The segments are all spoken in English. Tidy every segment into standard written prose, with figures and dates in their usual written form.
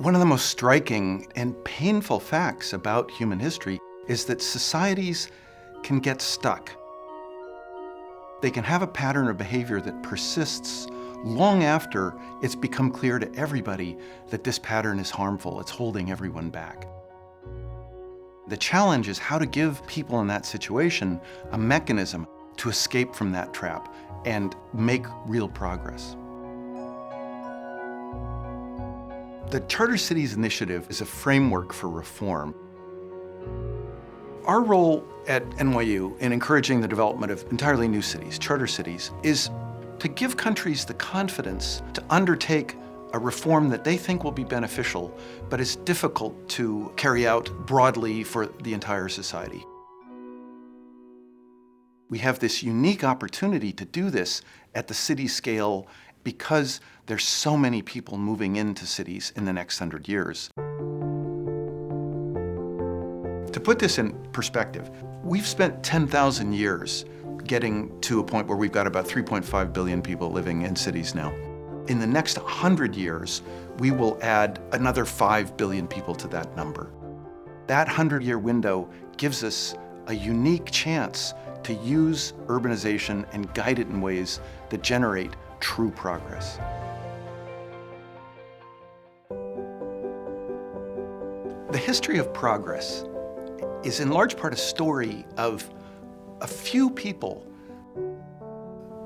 One of the most striking and painful facts about human history is that societies can get stuck. They can have a pattern of behavior that persists long after it's become clear to everybody that this pattern is harmful, it's holding everyone back. The challenge is how to give people in that situation a mechanism to escape from that trap and make real progress. The Charter Cities Initiative is a framework for reform. Our role at NYU in encouraging the development of entirely new cities, charter cities, is to give countries the confidence to undertake a reform that they think will be beneficial, but is difficult to carry out broadly for the entire society. We have this unique opportunity to do this at the city scale because there's so many people moving into cities in the next 100 years. To put this in perspective, we've spent 10,000 years getting to a point where we've got about 3.5 billion people living in cities now. In the next 100 years, we will add another 5 billion people to that number. That 100-year window gives us a unique chance to use urbanization and guide it in ways that generate true progress. The history of progress is in large part a story of a few people,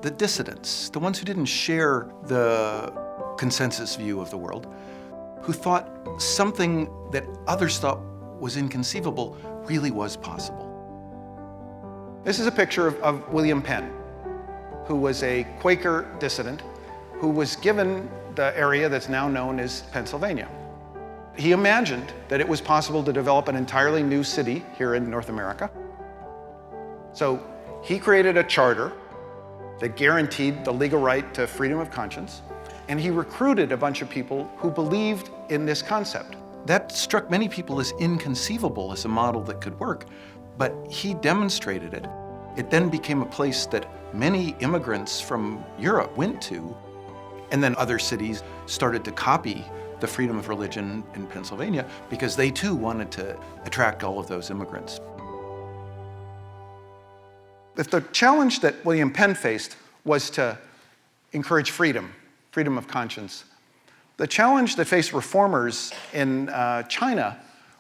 the dissidents, the ones who didn't share the consensus view of the world, who thought something that others thought was inconceivable really was possible. This is a picture of William Penn, who was a Quaker dissident who was given the area that's now known as Pennsylvania. He imagined that it was possible to develop an entirely new city here in North America. So he created a charter that guaranteed the legal right to freedom of conscience, and he recruited a bunch of people who believed in this concept. That struck many people as inconceivable as a model that could work, but he demonstrated it. It then became a place that many immigrants from Europe went to, and then other cities started to copy the freedom of religion in Pennsylvania because they too wanted to attract all of those immigrants. If the challenge that William Penn faced was to encourage freedom of conscience, the challenge that faced reformers in China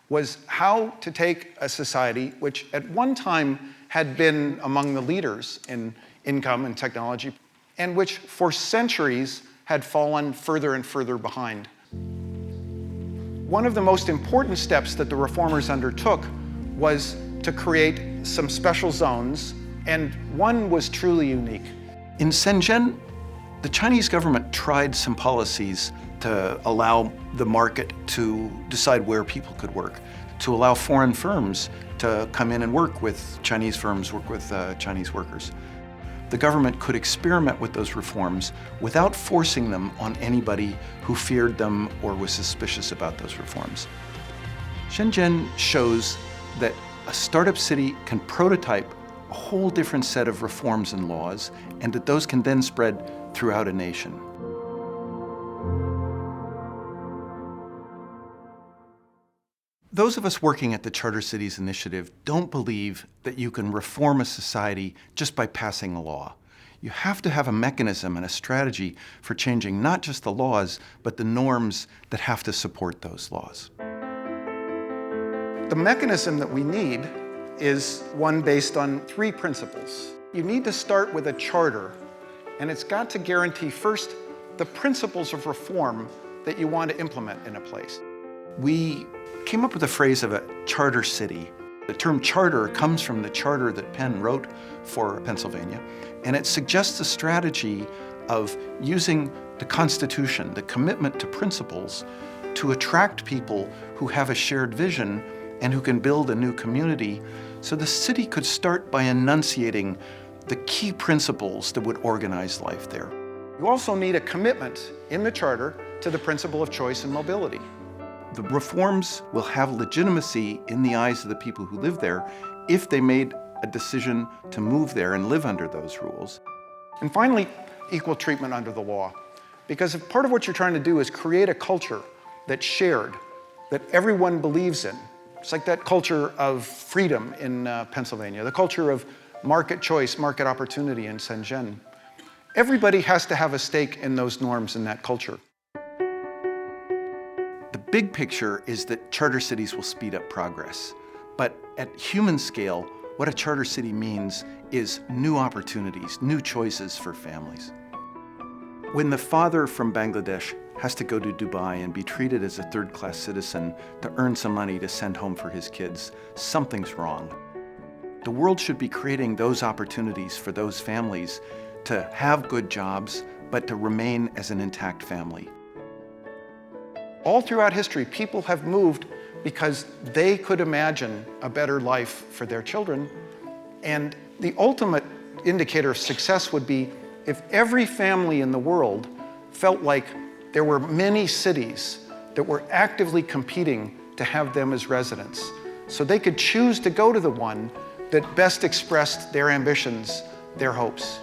was how to take a society which at one time had been among the leaders in income and technology, and which for centuries had fallen further and further behind. One of the most important steps that the reformers undertook was to create some special zones, and one was truly unique. In Shenzhen, the Chinese government tried some policies to allow the market to decide where people could work, to allow foreign firms to come in and work with Chinese firms, work with Chinese workers. The government could experiment with those reforms without forcing them on anybody who feared them or was suspicious about those reforms. Shenzhen shows that a startup city can prototype a whole different set of reforms and laws, and that those can then spread throughout a nation. Those of us working at the Charter Cities Initiative don't believe that you can reform a society just by passing a law. You have to have a mechanism and a strategy for changing not just the laws, but the norms that have to support those laws. The mechanism that we need is one based on 3 principles. You need to start with a charter, and it's got to guarantee first the principles of reform that you want to implement in a place. We came up with the phrase of a charter city. The term charter comes from the charter that Penn wrote for Pennsylvania, and it suggests a strategy of using the Constitution, the commitment to principles, to attract people who have a shared vision and who can build a new community. So the city could start by enunciating the key principles that would organize life there. You also need a commitment in the charter to the principle of choice and mobility. The reforms will have legitimacy in the eyes of the people who live there if they made a decision to move there and live under those rules. And finally, equal treatment under the law. Because if part of what you're trying to do is create a culture that's shared, that everyone believes in. It's like that culture of freedom in Pennsylvania, the culture of market choice, market opportunity in Shenzhen. Everybody has to have a stake in those norms in that culture. The big picture is that charter cities will speed up progress. But at human scale, what a charter city means is new opportunities, new choices for families. When the father from Bangladesh has to go to Dubai and be treated as a third-class citizen to earn some money to send home for his kids, something's wrong. The world should be creating those opportunities for those families to have good jobs, but to remain as an intact family. All throughout history, people have moved because they could imagine a better life for their children. And the ultimate indicator of success would be if every family in the world felt like there were many cities that were actively competing to have them as residents, so they could choose to go to the one that best expressed their ambitions, their hopes.